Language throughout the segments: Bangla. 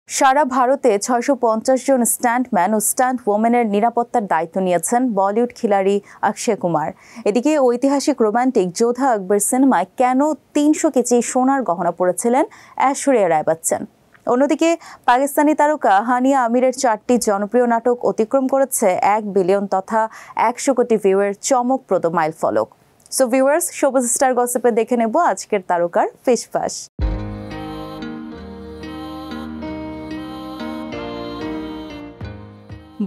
সারা ভারতে ৬৫০ জন স্টান্টম্যান ও স্টান্ট ওমেনের নিরাপত্তার দায়িত্ব নিয়েছেন বলিউড খিলাড়ি অক্ষয় কুমার। এদিকে ঐতিহাসিক রোমান্টিক যোধা আকবর সিনেমায় কেন ৩০০ কেজি সোনার গহনা পরেছিলেন ঐশ্বরিয়া রায় বচ্চন। অন্যদিকে পাকিস্তানি তারকা হানিয়া আমিরের ৪টি জনপ্রিয় নাটক অতিক্রম করেছে ১ বিলিয়ন তথা ১০০ কোটি ভিউয়ের চমকপ্রদ মাইলফলক। সো ভিউয়ার্স, শোবিজ স্টার গসিপে দেখে নেব আজকের তারকার ফিসফাস।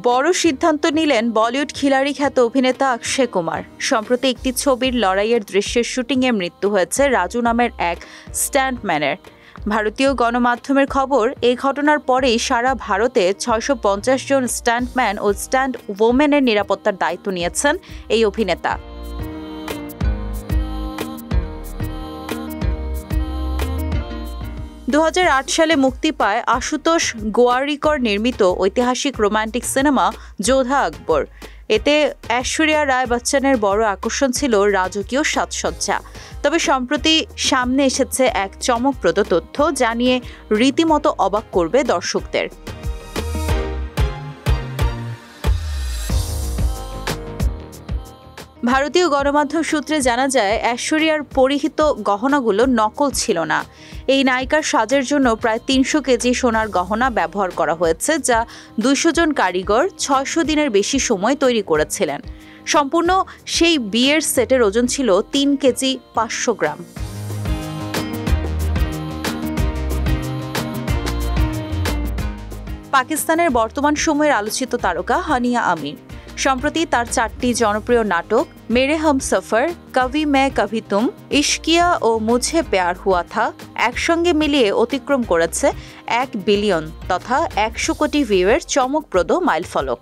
বড় সিদ্ধান্ত নিলেন বলিউড খিলাড়ি খ্যাত অভিনেতা অক্ষয় কুমার। সম্প্রতি একটি ছবির লড়াইয়ের দৃশ্যের শুটিংয়ে মৃত্যু হয়েছে রাজু নামের এক স্টান্টম্যানের। ভারতীয় গণমাধ্যমের খবর, এই ঘটনার পরেই সারা ভারতে ৬৫০ জন স্টান্টম্যান ও স্টান্ট ওমেনের নিরাপত্তার দায়িত্ব নিয়েছেন এই অভিনেতা। দু সালে মুক্তি পায় আশুতোষ গোয়ারিকর নির্মিত ঐতিহাসিক রোমান্টিক সিনেমা যোধা আকবর। এতে ঐশ্বরিয়া রায় বচ্চনের বড় আকর্ষণ ছিল রাজকীয় সাজসজ্জা। তবে সম্প্রতি সামনে এসেছে এক চমকপ্রদ তথ্য, যা নিয়ে রীতিমতো অবাক করবে দর্শকদের। ভারতীয় গণমাধ্যম সূত্রে জানা যায়, ঐশ্বরিয়ার পরিহিত গহনাগুলো নকল ছিল না। এই নায়িকার সাজের জন্য প্রায় ৩০০ কেজি সোনার গহনা ব্যবহার করা হয়েছে, যা ২০০ জন কারিগর ৬০০ দিনের বেশি সময় তৈরি করেছিলেন। সম্পূর্ণ সেই বিয়ের সেটের ওজন ছিল ৩ কেজি ৫০০ গ্রাম। পাকিস্তানের বর্তমান সময়ের আলোচিত তারকা হানিয়া আমির সম্প্রতি তার ৪টি জনপ্রিয় নাটক মেরে হামসফর, কভি মে কভি তুম, ইশকিয়া ও মুঝে প্যার হুয়া থা একসঙ্গে মিলিয়ে অতিক্রম করেছে ১ বিলিয়ন তথা ১০০ কোটি ভিউয়ের চমকপ্রদ মাইলফলক।